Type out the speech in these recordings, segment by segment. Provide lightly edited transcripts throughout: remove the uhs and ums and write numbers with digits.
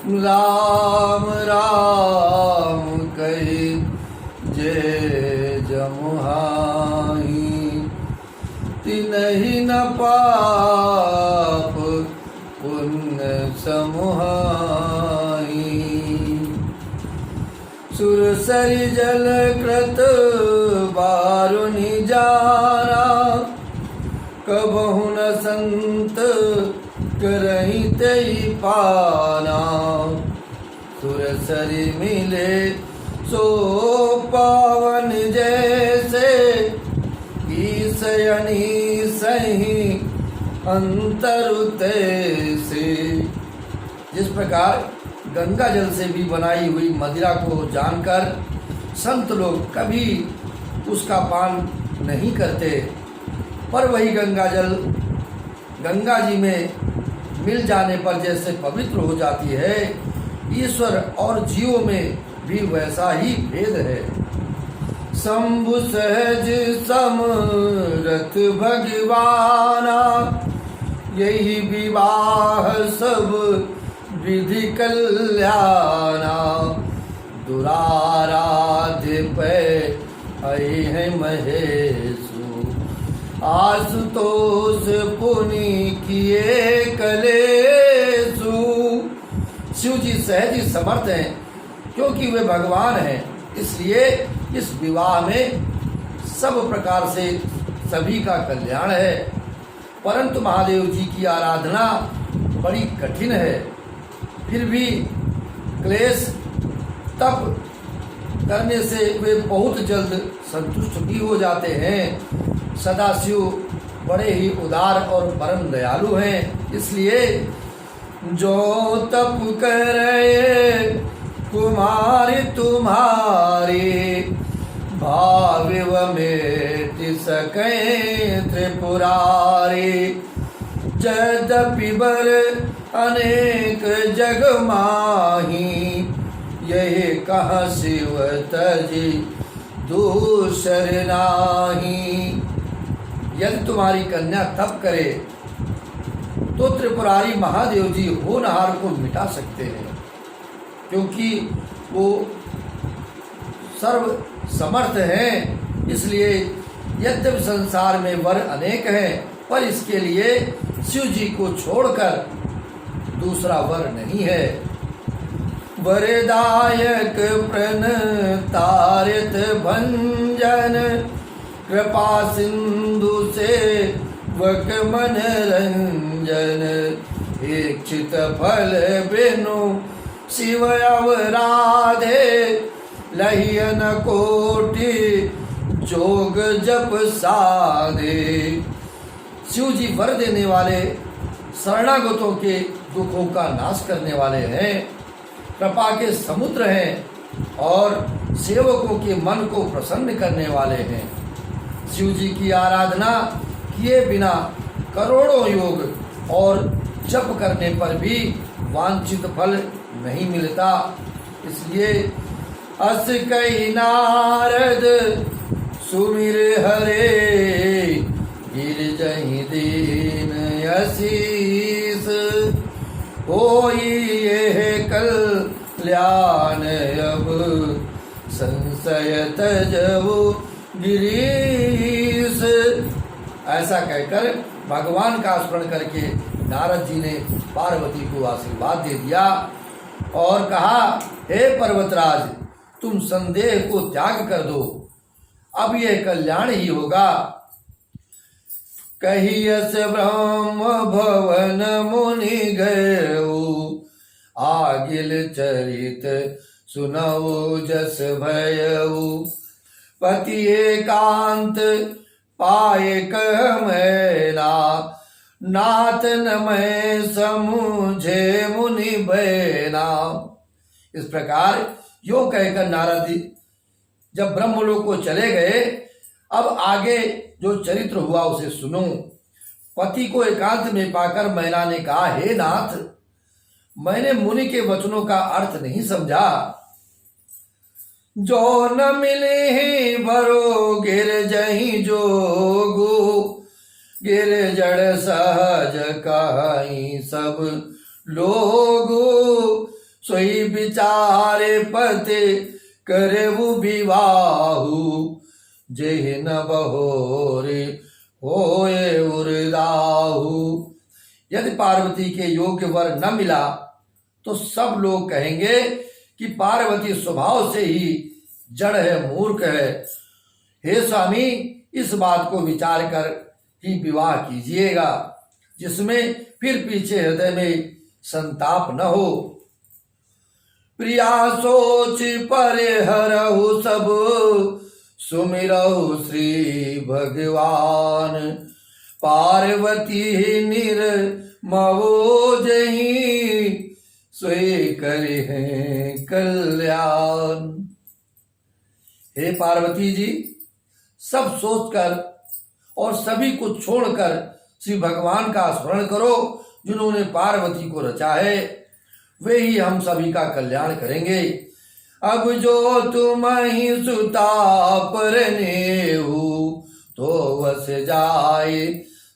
राम राम कही जे जमुहाई, तिनहि न पाप पुण्य समुहाई। सुरसरि जल कृत बारुनि जारा, कबहु न संत करहि तई पाना। सुरसरि मिले सो पावन जैसे, ईसयनी सही अंतर तैसे। जिस प्रकार गंगा जल से भी बनाई हुई मदिरा को जानकर संत लोग कभी उसका पान नहीं करते, पर वही गंगा जल गंगा जी में मिल जाने पर जैसे पवित्र हो जाती है, ईश्वर और जीवों में भी वैसा ही भेद है। शंभु सहज समरथ भगवाना, यही विवाह सब विधि कल्याणा। दुराराध्य पे आई है महेशु, आशुतोष पुनि किए कलेशु। शिव जी सहज ही समर्थ हैं, क्योंकि वे भगवान हैं, इसलिए इस विवाह में सब प्रकार से सभी का कल्याण है। परंतु महादेव जी की आराधना बड़ी कठिन है, फिर भी क्लेश तप करने से वे बहुत जल्द संतुष्ट भी हो जाते हैं। सदाशिव बड़े ही उदार और परम दयालु हैं, इसलिए जो तप करे कुमारी तुम्हारी, भाविव मेट सके त्रिपुरारी। यद्यपि बर अनेक जग माही, यही कह शिव तजी दूसर नाही। यदि तुम्हारी कन्या तप करे तो त्रिपुरारी महादेव जी होनहार को मिटा सकते हैं, क्योंकि वो सर्व समर्थ हैं। इसलिए यद्यपि संसार में वर अनेक हैं, पर इसके लिए शिव जी को छोड़कर दूसरा वर नहीं है। वरदायक प्रण तारित भंजन, कृपा सिंधु से वक मन रंजन। इच्छित फल बिनु शिव अवराधे, लहियन कोटि जोग जप साधे। शिव जी वर देने वाले, शरणागतों के दुखों का नाश करने वाले हैं, कृपा के समुद्र हैं और सेवकों के मन को प्रसन्न करने वाले हैं। शिव जी की आराधना किए बिना करोड़ों योग और जप करने पर भी वांछित फल नहीं मिलता। इसलिए अस कई नारद सुमिर हरे, गिर जहि दीन आशीष। होई यह कल्याण अब, संशय तजऊ गिरीश। ऐसा कहकर भगवान का स्मरण करके नारद जी ने पार्वती को आशीर्वाद दे दिया और कहा, हे पर्वतराज, तुम संदेह को त्याग कर दो, अब यह कल्याण ही होगा। कहियस ब्रह्म भवन मुनि गयऊ, आगिल चरित सुनऊ जस भयऊ। पति एकांत पाए कहमैना, नाथ न मैं समझे मुनि बैना। इस प्रकार यो कहकर नारद जब ब्रह्मलोक को चले गए, अब आगे जो चरित्र हुआ उसे सुनो। पति को एकांत में पाकर मैना ने कहा, हे नाथ, मैंने मुनि के वचनों का अर्थ नहीं समझा। जो न मिले ही भरो गिर जही जोगु, गिर जड़ सहज कहीं सब लोगु। सोई विचारे पते करबु विवाहु, जेहि न बहोरे होए उरदाहु। यदि पार्वती के योग्य वर न मिला तो सब लोग कहेंगे कि पार्वती स्वभाव से ही जड़ है, मूर्ख है। हे स्वामी, इस बात को विचार कर ही विवाह कीजिएगा, जिसमें फिर पीछे हृदय में संताप न हो। प्रिया सोच परिहरहु सब, सुमिरहु श्री भगवान। पार्वती निर्मवो जहीं, सोई करे हैं कल्याण। हे पार्वती जी, सब सोचकर और सभी को छोड़कर श्री भगवान का स्मरण करो, जिन्होंने पार्वती को रचा है। वे ही हम सभी का कल्याण करेंगे। अब जो तुम ही सुता परनेहु, तो वस जाए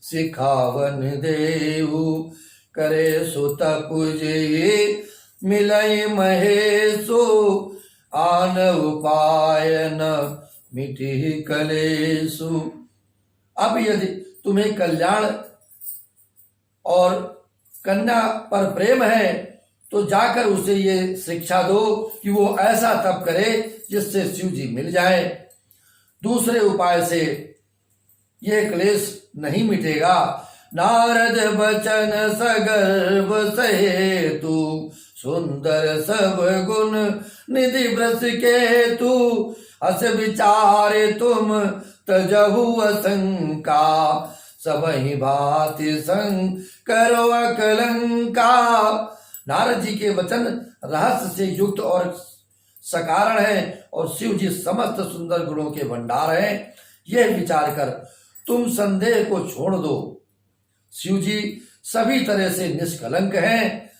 सिखावन देहु। करे सुत पूजे मिलय महेशो, आन उपायन मिटि कलेशु। अब यदि तुम्हें कल्याण और कन्या पर प्रेम है तो जाकर उसे ये शिक्षा दो कि वो ऐसा तप करे जिससे शिव जी मिल जाए। दूसरे उपाय से ये क्लेश नहीं मिटेगा। नारद बचन सगर्भ सहेतु, सुंदर सब गुण निधि ब्रस के तू। अस विचारे तुम तजहु असंका, सबहि भांति संग करो अकलंका। नारद जी के वचन रहस्य से युक्त और सकारण है और शिव जी समस्त सुंदर गुणों के भंडार हैं। यह विचार कर तुम संदेह को छोड़ दो। शिव जी सभी तरह से निष्कलंक हैं।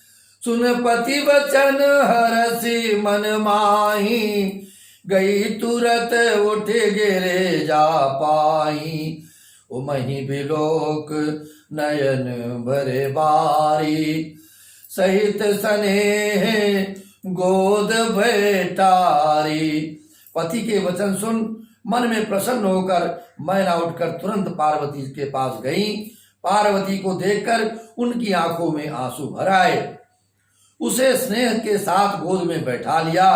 सुन पति वचन हरसि मन माही, गई तुरत उठ गिरे जा पाई। उमहि बिलोक नयन भरे बारी, सहित स्नेह गोद बैठारी। पति के वचन सुन मन में प्रसन्न होकर मैना उठकर तुरंत पार्वती के पास गई। पार्वती को देखकर उनकी आंखों में आंसू भर आए। उसे स्नेह के साथ गोद में बैठा लिया।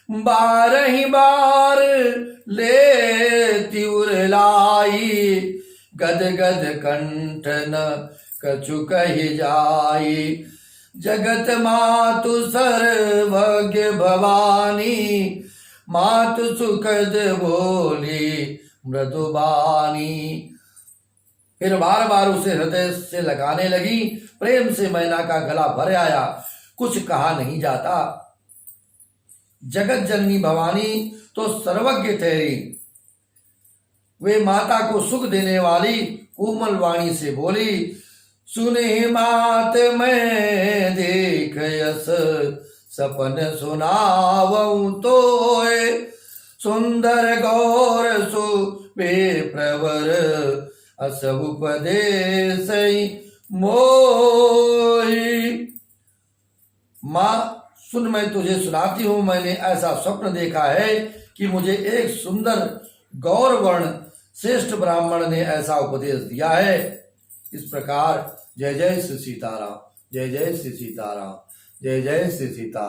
12 बार लेती उरलाई, गद गद कंठ न कछु कहि जाई। जगत मातु सर्वज्ञ भवानी, मातु सुखद बोली मृदुबानी। फिर बार बार उसे हृदय से लगाने लगी। प्रेम से मैना का गला भर आया, कुछ कहा नहीं जाता। जगत जननी भवानी तो सर्वज्ञ ठहरी। वे माता को सुख देने वाली कोमल वाणी से बोली, सुने मात मैं देख यस, सपन सुनावऊं तोय। सुंदर गौर सुबे प्रवर, अस उपदेश मोहि। माँ सुन, मैं तुझे सुनाती हूँ। मैंने ऐसा स्वप्न देखा है कि मुझे एक सुंदर गौर वर्ण श्रेष्ठ ब्राह्मण ने ऐसा उपदेश दिया है। इस प्रकार जय जय श्री सीताराम, जय जय श्री सीताराम, जय जय श्री सीताराम।